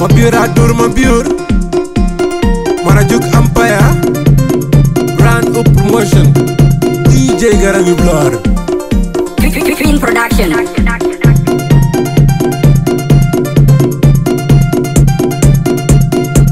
Mabiur adur mabiur Marajuk Empire Brand up promotion DJ Garami Blur Green Production.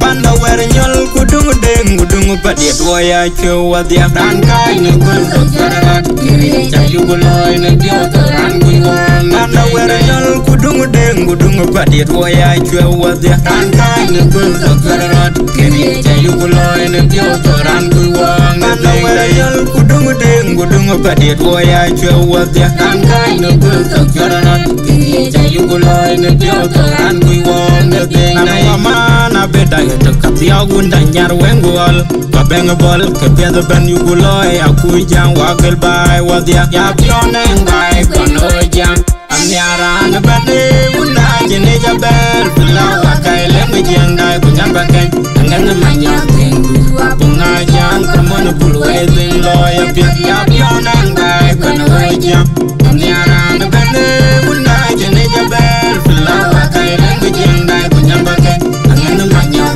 Panda wer nyol kudung deng kudung padiet waya cewa dia dan kai ne gul sarat kiri cayu guloy ne dia teran guyon. Panda wer nyol kudung deng kudung padiet waya cewa dia dan kai ne gul sarat kiri cayu guloy ne dia teran guyon. Panda wer nyol kudung deng kudung padiet waya cewa dia dan kai ne gul sarat kiri cayu guloy ne dia teran guyon. Na mana beda Katia gunda nyar wengol Kabeng bol kebiada ben yuguloy Aku jang wakil bay wadia Ya pione ngai kono jang Amniara nebade Wunda jene jabel Pila wakai lemu jang dai Kunyan bakeng Angan manya tengu Bunga jang Kamono bulu ezin loy Ya pione ngai kono jang Amniara nebade Wunda jene jabel Pila wakai lemu jang dai Kunyan bakeng Angan manya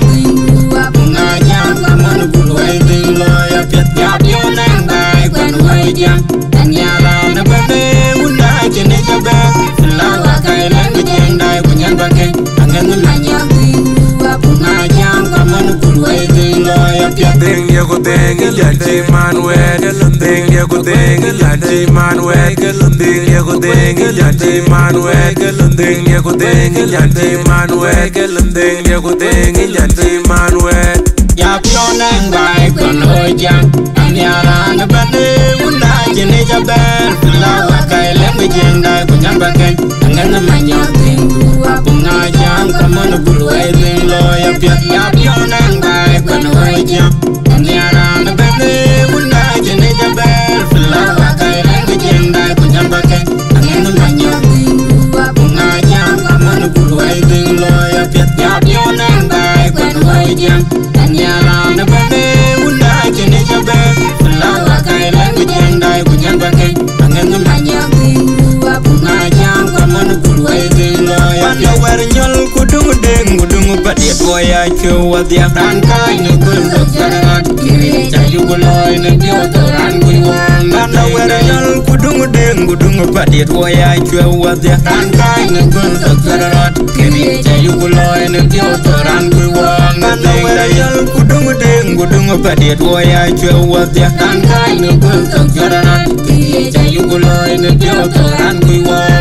Ding dia ko ding janji Manuel Ding dia ko ding janji Manuel Ding dia ko ding janji Manuel Ding dia ko ding janji Manuel Ding dia ko ding janji Manuel Ya pione ngai kono jang Amniara nebade Wunda jene jabel Pila wakai lemu jeng dai kunyan bakeng Angan manya tengu Bunga jang Kamono bulu ezin loy Ya pione ngai kono jang Amniara nebade Wunda jene jabel Pila wakai lemu jeng dai kunyan bakeng Angan manya tengu Bunga jang Kamono bulu ezin loy Ya pione ngai kono jang Amniara nebade Wunda jene jabel Pila wakai lemu jeng dai kunyan bakeng Angan manya tengu Bunga jang Kamono bulu ezin loy Panda wer nyol kudung deng kudung padiet waya cewa dia dan kai ne gul sarat kiri cayu guloy ne dia teran guyon. Panda wer nyol kudung deng kudung padiet waya cewa dia dan kai ne gul sarat kiri cayu guloy ne dia teran guyon. Panda wer nyol kudung deng kudung padiet waya cewa dia dan kai ne gul sarat kiri cayu guloy ne dia teran guyon.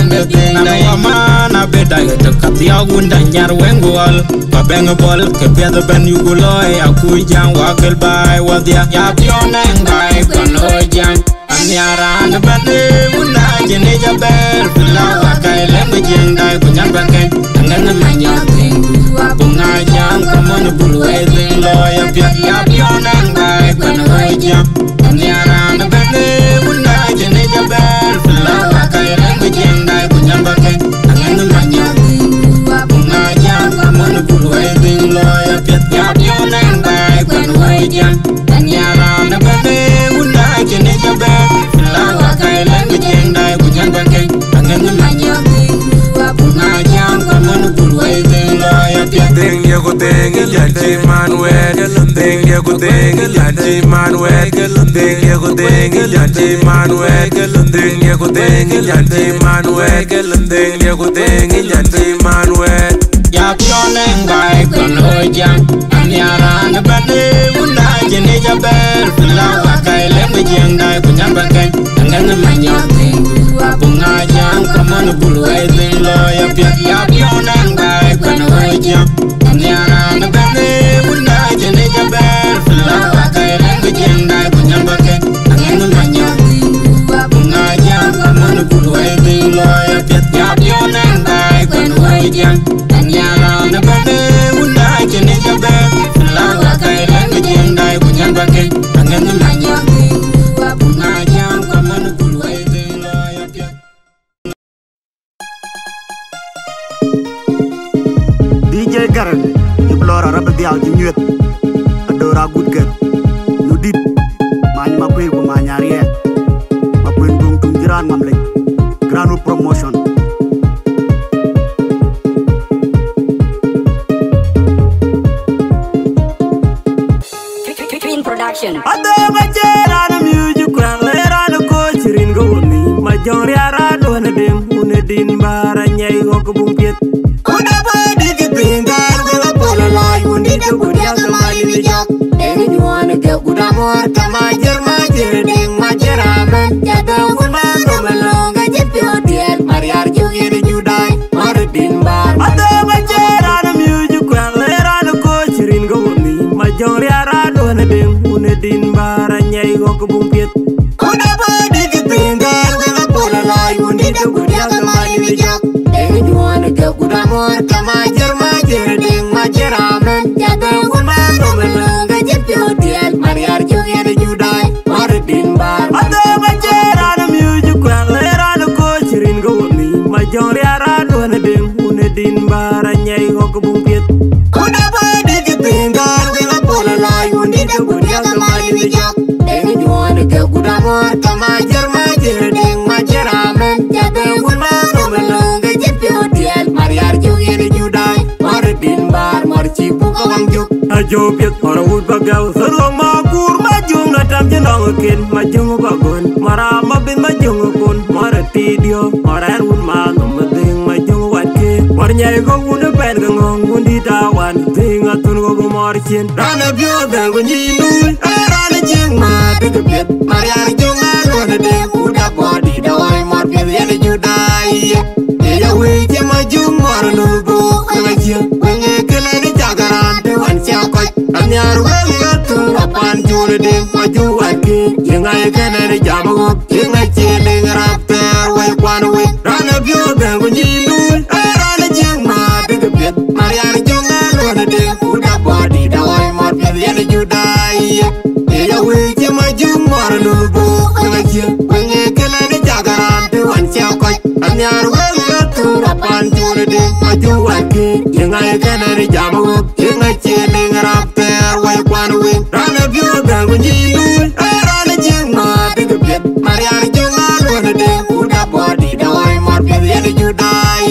Na mana beda Katia gunda nyar wengol Kabeng bol kebiada ben yuguloy Aku jang wakil bay wadia Ya pione ngai kono jang Amniara nebade Wunda jene jabel Pila wakai lemu jeng dai kunyan bakeng Angan manya tengu Bunga jang Kamono bulu ezin loy Ya pione ngai kono jang Amniara nebade Wunda jene jabel Pila wakai lemu jeng dai kunyan bakeng Angan manya Bunga jang Kamono bulu ezin loy Ya pione ngai kono jang Amniara nebade Wunda jene jabel Pila wakai lemu jeng dai kunyan bakeng Angan manya Bunga jang Kamono bulu ezin loy Ding dia ko ding janji Manuel Ding dia ko ding janji Manuel Ding dia ko ding janji Manuel Ding dia ko ding janji Manuel Ding dia ko ding janji Manuel Ya pione ngai kono jang Amniara nebade Wunda jene jabel Pila wakai lemu jeng dai kunyan bakeng Angan manya tengu Bunga jang Kamono bulu ezin loy Ya pione ngai kono jang Amniara nebade Wunda jene jabel Pila wakai lemu jeng dai kunyan bakeng Angan manya tengu Bunga jang Kamono bulu ezin loy Ya pione ngai kono jang Amniara nebade Wunda jene jabel Pila wakai lemu jeng dai kunyan bakeng Angan manya tengu Bunga jang Kamono bulu ezin loy DJ Garan Iblora rabe diaw ji ñuet adora gudget nudit mani ma koy bu ma ñaari ma koy ngum tum jiran mam lek granu promotion go ko bung piet Uda ba di ki pingar Gula pola lai undi de budia kamali mi jok Deng nyuan ke uda mor Kamajer majer deng majer amen Jada unma gomelong Gajit pio diel Mariar jugi di judai Maridin bar Ate majer ana music Kwang lera no ko chirin go ni Majong riara do na deng Unedin bar Anyai go ko bung piet Uda ba di ki pingar Gula pola lai undi de budia kamali mi jok Deng nyuan ke uda mor Kamajer majer deng majer amen Jada unma gomelong Gajit pio diel Mariar jugi di judai Maridin bar Ate majer ana music Kwang lera no ko chirin go ni Majong riara do na deng Unedin bar Anyai go ko bung piet Uda ba di ki pingar Gula pola lai undi de budia kamali mi jok Deng nyuan ke uda mor Kamajer majer deng majer amen Jada unma gomelong Gajit pio diel Mariar jugi di judai Maridin bar Marci buka wang juk Ajo piet ora ud bagaw Sarong makur majung na tam jenong kin Majung bagon Mara mabin majung kun Mara tidio Mara erun ma Numading majung watke Marnyai gong una pen gangong Undi tawan Tinga tun gong marchin Rana bio dan kunyi nui Rana jing ma Tiga piet Mariar junga Rana deng Uda body Dawai mar piet Yana judai Iya wiji majung Mara nubu Kena jing Wenge kena ni jagaran Dewan siya koi Anyar wenge atung Apan juna deng Majung waki Yengai kena ni jamagup Yengai chedeng Rapter Wai kwan wai Rana bio dan kunyi nui Rana jing ma Tiga piet Mariar junga Rana deng Uda body Dawai mar piet Yana judai Iya wiji majung Mara nubu Kena jing Wenge kena ni jagaran Dewan siya koi Anyar wenge atung Apan juna deng Majung waki Yengai kena ni jamagup Yengai chedeng Rapter Wai kwan wai Rana bio dan kunyi nui Rana jing ma Tiga piet Mariar junga Rana deng Uda body Dawai mar piet Yana judai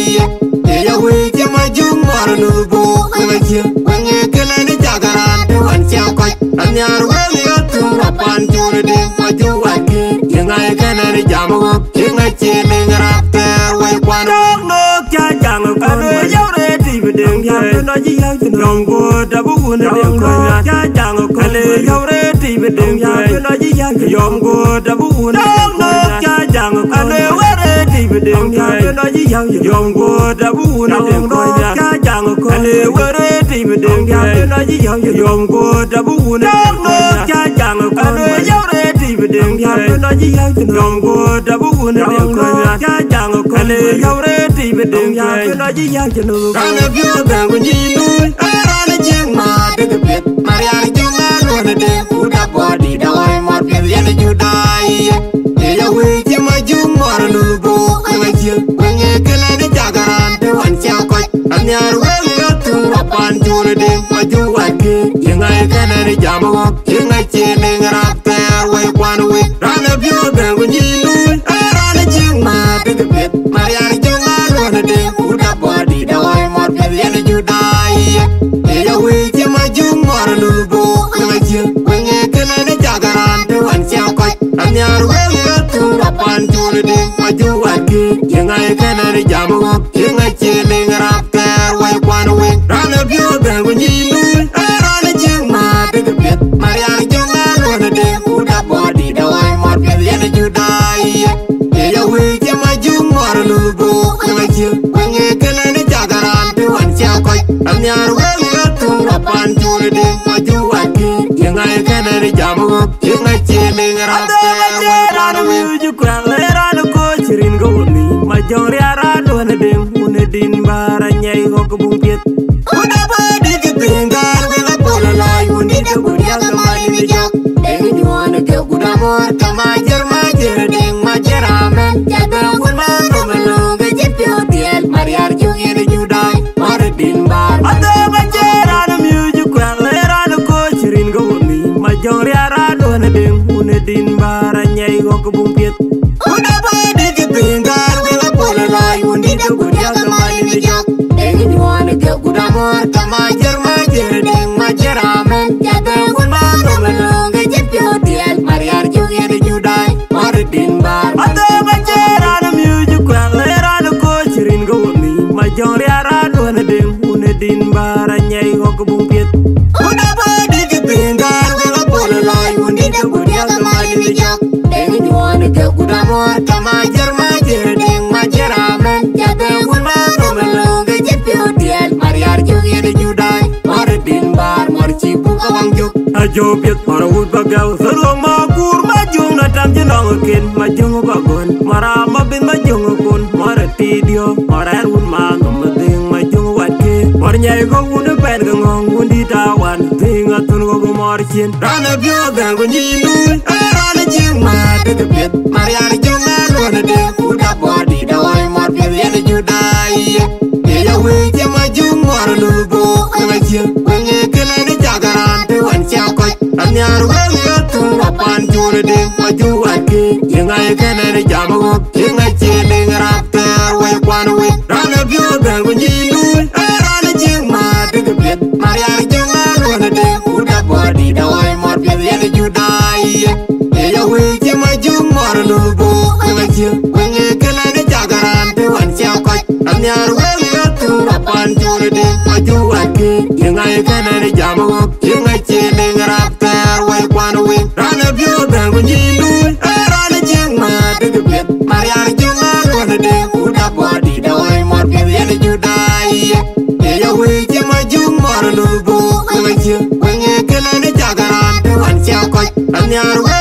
Iya wiji majung Mara nubu Kena jing Wenge kena ni jagaran Dewan siya koi Anyar wenge atung Apan juna deng Majung waki Yengai kena ni jamagup Yengai chedeng Rapter Wai kwan wai Dog no kya jang kon Majong re ti bedeng Yang no ji yang chen Yom go dabu una deng Konya kya jang kon Yaw re ti bedeng Yang no ji yang chen Yom go dabu una deng Dog no kya jang kon Were ti bedeng Yang no ji yang chen Yom go dabu una deng Konya kya jang kon Were ti bedeng Yang no ji yang chen Yom go dabu una deng Dog no kya jang kon Yaw re ti bedeng Yang no ji yang chen Yom go dabu una deng Konya kya jang kon Yaw re ti bedeng Yang no ji yang chen Rana bio dan kunyi nui Rana jing ma Tiga piet Mariar junga Rana deng Uda body Dawai mar piet Yana judai Iya wiji majung Mara nubu Kena jing Wenge kena ni jagaran Dewan siya koi Anyar wenge atung Apan juna deng Majung waki Yengai kena ni jamagup Yengai chedeng Rapter Wai kwan wai Rana bio dan kunyi nui Rana jing ma Tiga piet Mariar junga Rana deng Uda body Dawai mar piet Yana judai Iya wiji majung Mara nubu Kena jing Wenge kena ni jagaran Dewan siya koi Anyar wenge atung Apan juna deng Majung waki Yengai kena ni jamagup Yengai chedeng Rapter Wai kwan wai Rana bio dan kunyi nui Rana jing ma Tiga piet Mariar junga Rana deng Uda body Dawai mar piet Yana judai Iya wiji majung Mara nubu Kena jing Wenge kena ni jagaran Dewan siya koi Anyar wenge atung Apan juna deng Majung waki Yengai kena ni jamagup Yengai chedeng Rapter Wai kwan wai Music Kwang lera no ko chirin go ni Majong riara do na deng Unedin bar Anyai go ko bung piet Uda ba di ki pingar Gula pola lai undi de budia kamali mi jok Deng nyuan ke uda mor Kamajer majer deng majer amen Jada unma gomelong Gajit pio diel Mariar jugi di judai Maridin bar Ate majer ana music Kwang lera no ko chirin go ni Majong riara do na deng Unedin bar Anyai go ko bung piet Uda ba di ki pingar Gula pola lai undi de budia kamali mi jok Deng nyuan ke uda jong riara duan ding une din bara nyai ngok bung piet udah badi ketinggal kalau pola lai undi de budia kemari ni jok deng juan ke kuda mor kamajer majer ding majer amen jade una romelong ke jepio dial mariar jugi de judai mar din bar mar cipu kawang juk ajo piet mar ud bagau serong makur majung na tam jenong ken majung bagon marama bin majung kun mar tidio mar un mang meding majung watke mar nyai go un pen ngong un di tawan ting atun go mar chin rana bio gang go nyinu rana jing ma de piet mariar jung na lona de uda body da oi mar piet ye de judai ya we je majung mar lu go na chin wenye kena de jagaran de wan cha ko anyar we tu apan jur de maju watke yengai kena de jamu yengai che de rapta we kwan we rana bio gang go nyinu rana jing ma de piet mariar jung na lona de uda body da oi mar piet ye de judai ya we je majung mar lu go na chin wenye kena de jagaran de wan cha ko anyar we tu apan jur de maju watke yengai kena de jamu yengai che de rapta we kwan we rana bio gang go nyinu rana jing ma de piet mariar jung na lona de uda body da oi mar piet ye de judai ya we je majung mar lu go na chin wenye kena de jagaran de wan cha ko anyar we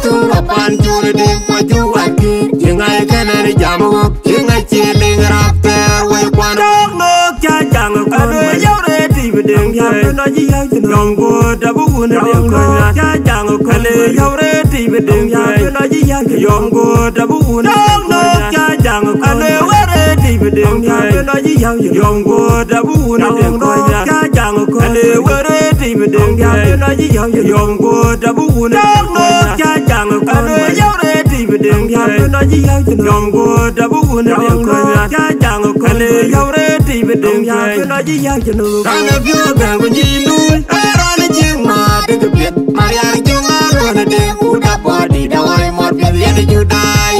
tu apan jur de maju watke yengai kena de jamu yengai che de rapta we kwan no cha jang ko yo re ti bedeng ya no ji ya yom go da bu na de ko cha jang ko le yo re ti bedeng ya no ji ya yom go da bu na no cha jang ko le we re ti bedeng ya no ji ya yom go da bu na de ko cha jang ko le we re ti bedeng ya no ji ya yom go da bu na no cha jang ko le yo re ti bedeng ya no ji ya yom go da bu na de ko cha jang ko le yo re ti bedeng ya no ji ya no rana bio gang go nyinu rana jing ma de piet mariar jung na lona de uda body da oi mar piet ye de judai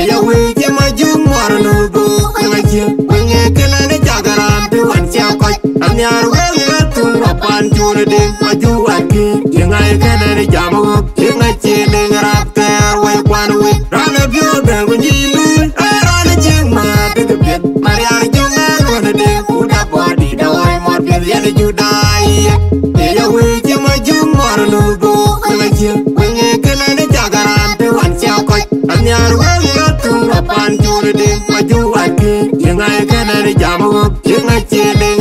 ya we je majung mar lu go na chin wenye kena de jagaran de wan cha ko anyar we tu apan jur de maju watke yengai kena de jamu yengai che de rapta we kwan we rana bio gang go nyinu rana jing ma de piet mariar jung na lona de uda body da oi mar piet ye de judai ya we je majung mar lu go na chin wenye kena de jagaran de wan cha ko anyar we tu apan jur de maju watke yengai kena de jamu yengai che de